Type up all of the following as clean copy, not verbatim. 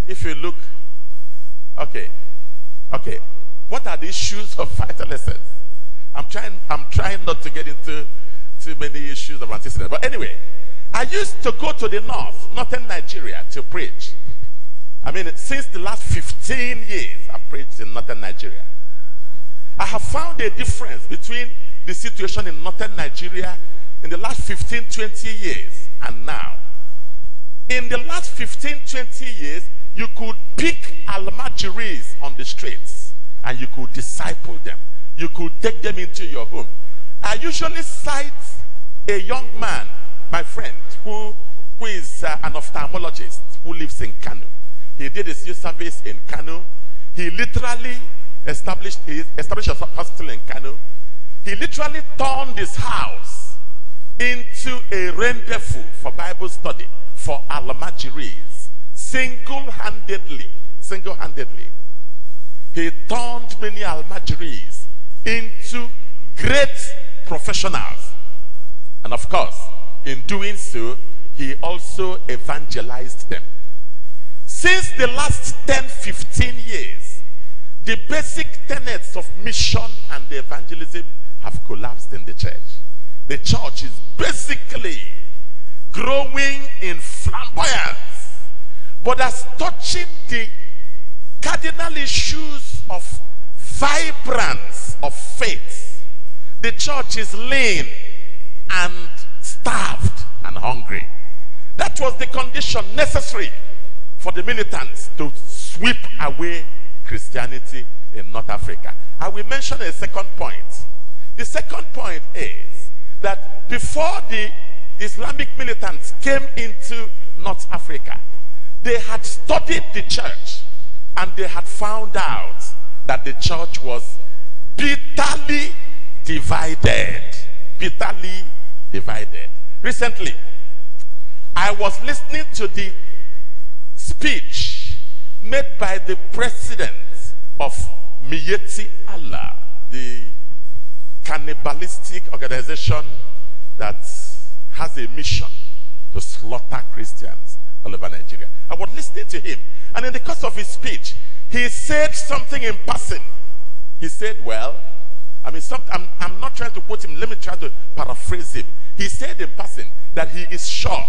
If you look, okay, what are the issues of vitalism? I'm trying not to get into too many issues of antecedent. But anyway, I used to go to the northern Nigeria to preach. I mean, since the last 15 years, I've preached in northern Nigeria. I have found a difference between the situation in northern Nigeria in the last 15, 20 years and now. In the last 15, 20 years, you could pick almajiris on the streets and you could disciple them. You could take them into your home. I usually cite a young man, my friend, who is an ophthalmologist who lives in Kano. He did his youth service in Kano. He literally established a hospital in Kano. He literally turned his house into a rendezvous for Bible study for almajiris, single-handedly. He turned many almajiris into great professionals. And of course, in doing so, he also evangelized them. Since the last 10, 15 years, the basic tenets of mission and evangelism have collapsed in the church. The church is basically growing in flamboyance, but as touching the cardinal issues of vibrance of faith, the church is lean and starved and hungry. That was the condition necessary for the militants to sweep away Christianity in North Africa. I will mention a second point. The second point is that before the Islamic militants came into North Africa, they had studied the church and they had found out that the church was bitterly divided. Bitterly divided. Recently, I was listening to the speech made by the president of Miyeti Allah, the cannibalistic organization that has a mission to slaughter Christians all over Nigeria. I was listening to him, and in the course of his speech, he said something in passing. He said, well, I mean, I'm not trying to quote him, let me try to paraphrase him. He said in passing that he is sure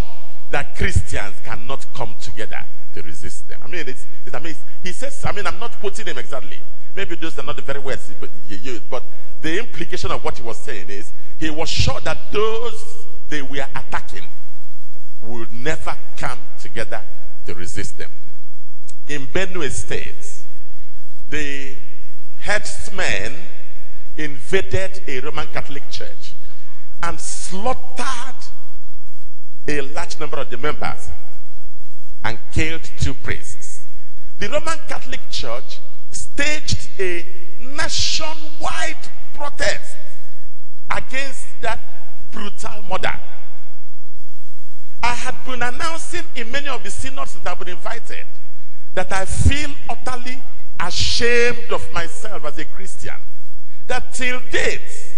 that Christians cannot come together to resist them. I mean, it's amazing. He says, I mean, I'm not quoting him exactly. Maybe those are not the very words he used, but the implication of what he was saying is, he was sure that those they were attacking would never come together to resist them. In Benue State, the herdsmen invaded a Roman Catholic church and slaughtered a large number of the members and killed 2 priests. The Roman Catholic Church staged a nationwide protest against that brutal murder. I had been announcing in many of the synods that I've been invited that I feel utterly ashamed of myself as a Christian. That till date,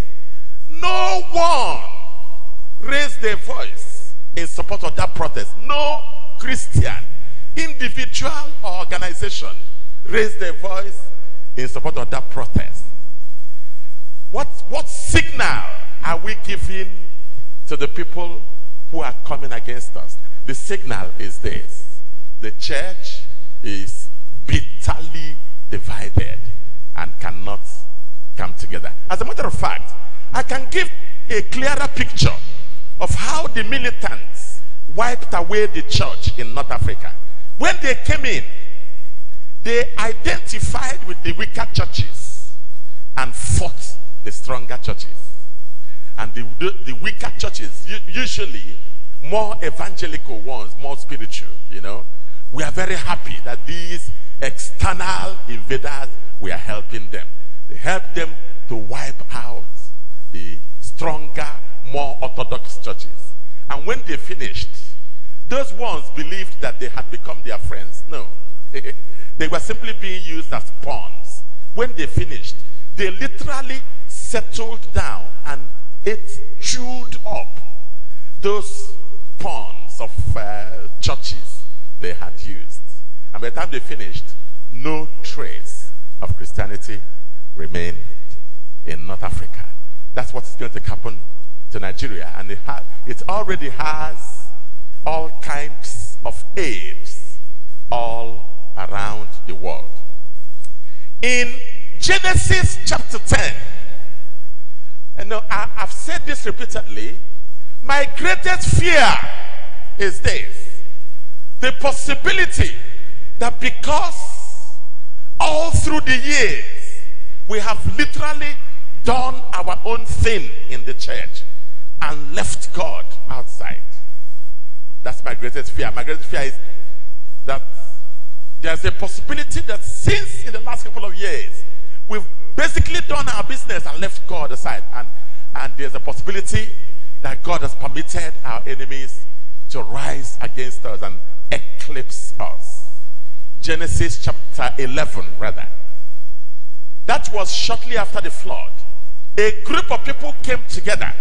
no one raised their voice in support of that protest. No Christian, individual or organization raised their voice in support of that protest. What signal are we giving to the people who are coming against us? The signal is this: the church is bitterly divided and cannot come together. As a matter of fact, I can give a clearer picture of how the militants wiped away the church in North Africa. When they came in, they identified with the weaker churches and fought the stronger churches. And the weaker churches, usually more evangelical ones, more spiritual, you know. We are very happy that these external invaders, we are helping them. They help them to wipe out the stronger, more orthodox churches. And when they finished, those ones believed that they had become their friends. No. They were simply being used as pawns. When they finished, they literally settled down and chewed up those pawns of churches they had used. And by the time they finished, no trace of Christianity remained in North Africa. That's what's going to happen to Nigeria. And it already has all kinds of aids all around the world. In Genesis chapter 10, and I've said this repeatedly, my greatest fear is this: the possibility that because all through the years we have literally done our own thing in the church and left God outside. That's my greatest fear. My greatest fear is that there's a possibility that since in the last couple of years we've basically done our business and left God aside, and there's a possibility that God has permitted our enemies to rise against us and eclipse us. Genesis chapter 11, rather. That was shortly after the flood. A group of people came together.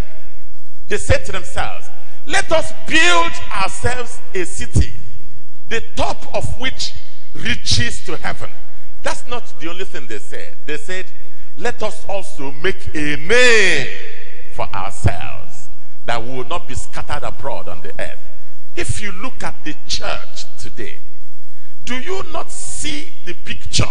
They said to themselves, let us build ourselves a city, the top of which reaches to heaven. That's not the only thing they said. They said, let us also make a name for ourselves, that we will not be scattered abroad on the earth. If you look at the church today, do you not see the picture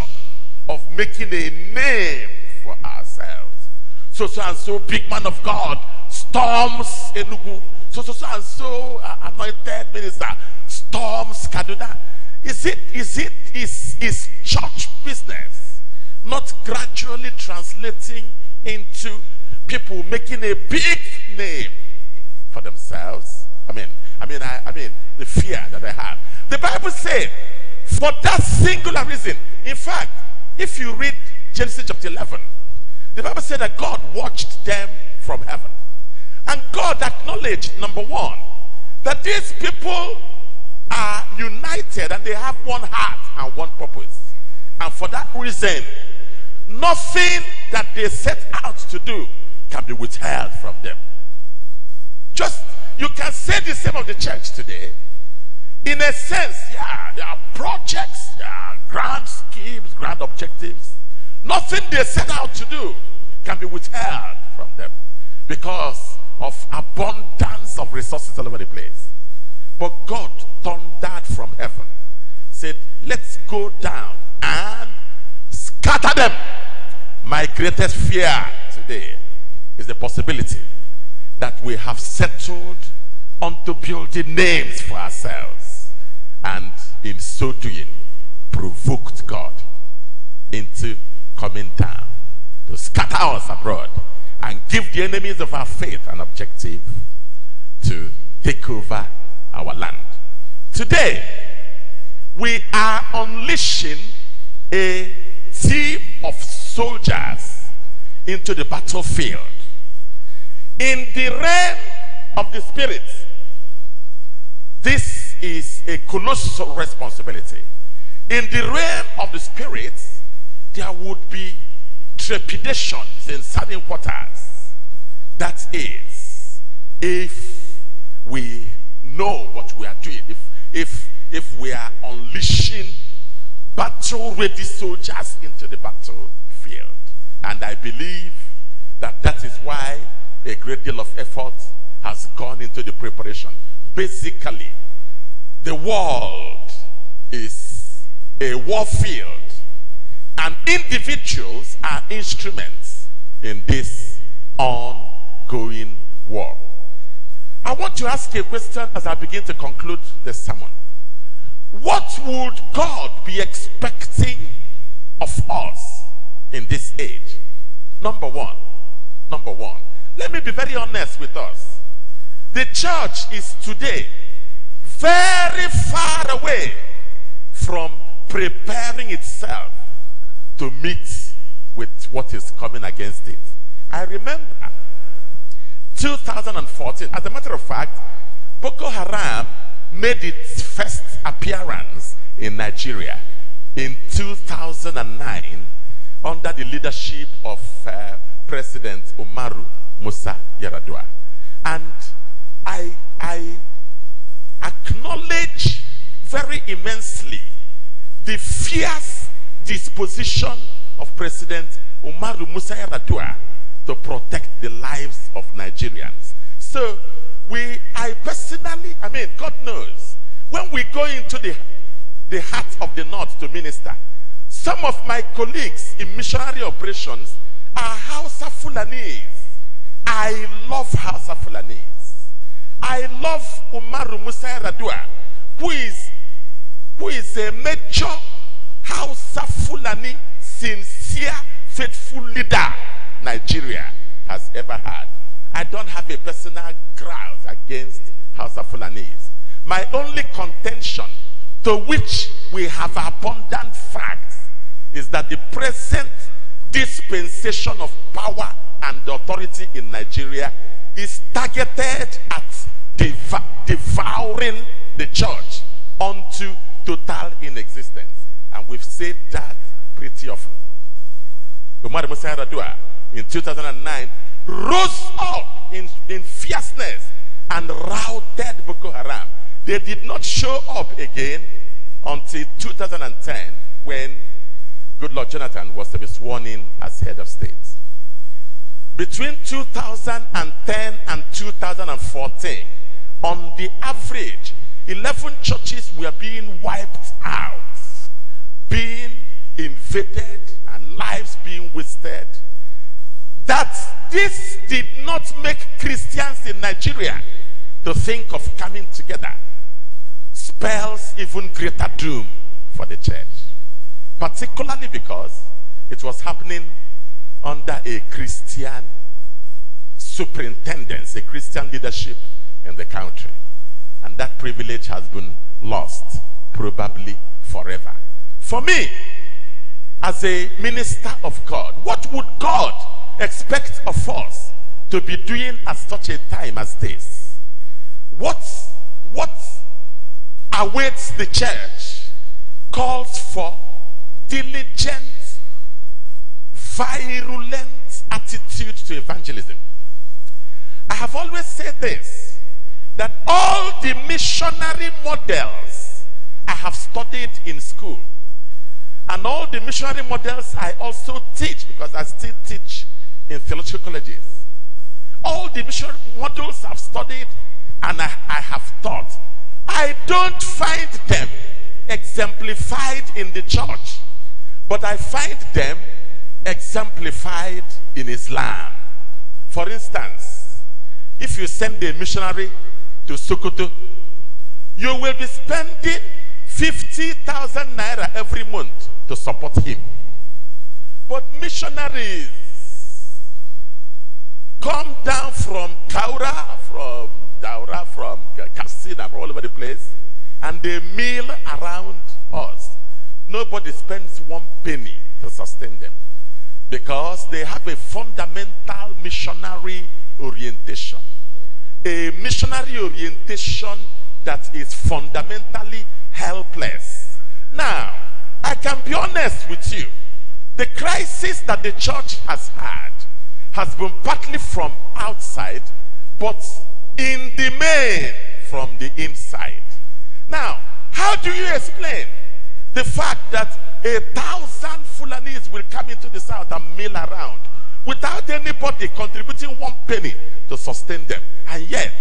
of making a name for ourselves? So and so big man of God storms Enugu. So and so anointed minister storms Kaduna. Is church business not gradually translating into people making a big name for themselves? I mean, the fear that I have. The Bible said, for that singular reason. In fact, if you read Genesis chapter 11, the Bible said that God watched them from heaven. And God acknowledged, number one, that these people are united and they have one heart and one purpose. And for that reason, nothing that they set out to do can be withheld from them. Just, you can say the same of the church today. In a sense, yeah, there are projects, there are grand schemes, grand objectives. Nothing they set out to do can be withheld from them because of abundance of resources all over the place. But God thundered from heaven, said, let's go down and scatter them. My greatest fear today is the possibility that we have settled onto building names for ourselves, and in so doing provoked God into coming down to scatter us abroad and give the enemies of our faith an objective to take over our land. Today, we are unleashing a team of soldiers into the battlefield. In the realm of the spirit, this is a colossal responsibility. In the realm of the spirit, there would be trepidations in certain quarters. That is, if we know what we are doing, if we are unleashing battle-ready soldiers into the battlefield. And I believe that that is why a great deal of effort has gone into the preparation. Basically, the world is a war field, and individuals are instruments in this ongoing war. I want to ask you a question as I begin to conclude this sermon. What would God be expecting of us in this age? Number one, let me be very honest with us. The church is today very far away from preparing itself to meet with what is coming against it. I remember 2014, as a matter of fact, Boko Haram made its first appearance in Nigeria in 2009 under the leadership of President Umaru Musa Yar'Adua. And I acknowledge very immensely the fierce disposition of President Umaru Musa Yar'Adua to protect the lives of Nigerians. So I personally, God knows, when we go into the heart of the north to minister, some of my colleagues in missionary operations are Hausa Fulanis. I love Hausa Fulanis. I love Umaru Musa Yar'Adua, who is a major Hausa Fulani, sincere, faithful leader Nigeria has ever had. I don't have a personal grudge against Hausa Fulanis. My only contention, to which we have abundant facts, is that the present dispensation of power and authority in Nigeria is targeted at devouring the church unto total inexistence. And we've said that pretty often. Umaru Musa Yar'Adua in 2009 rose up in fierceness and routed Boko Haram. They did not show up again until 2010, when Goodluck Jonathan was to be sworn in as head of state. Between 2010 and 2014, on the average, 11 churches were being wiped out, being invaded, and lives being wasted. That this did not make Christians in Nigeria to think of coming together spells even greater doom for the church, particularly because it was happening under a Christian superintendence, a Christian leadership in the country. And that privilege has been lost, probably forever. For me, as a minister of God, what would God expect of us to be doing at such a time as this? What awaits the church calls for diligent, virulent attitude to evangelism. I have always said this, that all the missionary models I have studied in school, and all the missionary models I also teach, because I still teach in theological colleges, all the missionary models I've studied and I have taught, I don't find them exemplified in the church, but I find them exemplified in Islam. For instance, if you send a missionary to Sokoto, you will be spending 50,000 naira every month to support him. But missionaries come down from Kaura, from Daura, from Katsina, from all over the place, and they mill around us. Nobody spends 1 penny to sustain them, because they have a fundamental missionary orientation. A missionary orientation that is fundamentally helpless. Now, I can be honest with you. The crisis that the church has had has been partly from outside, but in the main from the inside. Now, how do you explain the fact that 1,000 Fulanis will come into the south and mill around without anybody contributing 1 penny to sustain them? And yet,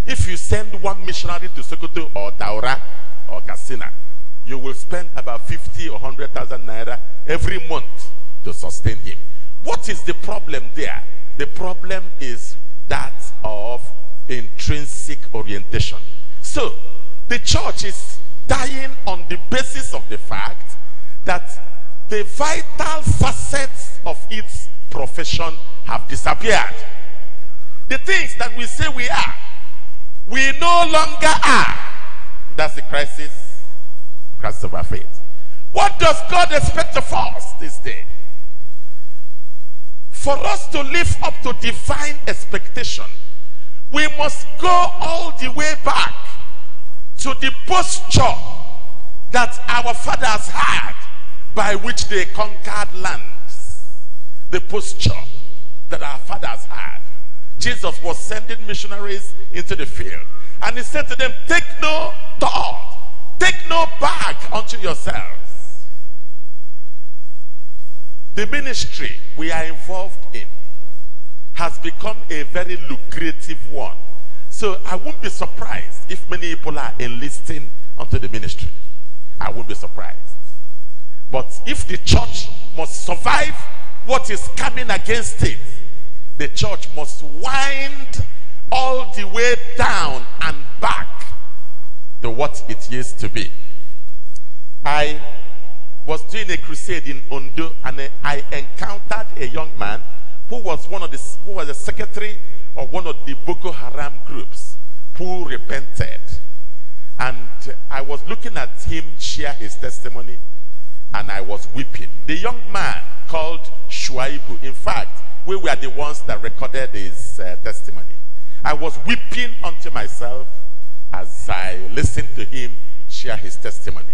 if you send 1 missionary to Sokoto or Daura or Katsina, you will spend about 50 or 100,000 naira every month to sustain him. What is the problem there? The problem is that of intrinsic orientation. So, the church is dying on the basis of the fact that the vital facets of its profession have disappeared. The things that we say we are, we no longer are. That's the crisis of our faith. What does God expect of us this day? For us to live up to divine expectation, we must go all the way back to the posture that our fathers had by which they conquered lands. The posture that our fathers had. Jesus was sending missionaries into the field, and he said to them, take no thought, take no bag unto yourselves. The ministry we are involved in has become a very lucrative one. So I won't be surprised if many people are enlisting onto the ministry. I won't be surprised. But if the church must survive what is coming against it, the church must wind all the way down and back to what it used to be. I was doing a crusade in Ondo, and I encountered a young man who was the secretary of one of the Boko Haram groups who repented. And I was looking at him share his testimony, and I was weeping. The young man called Shuaibu, in fact, we were the ones that recorded his testimony. I was weeping unto myself as I listened to him share his testimony.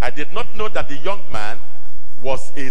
I did not know that the young man was a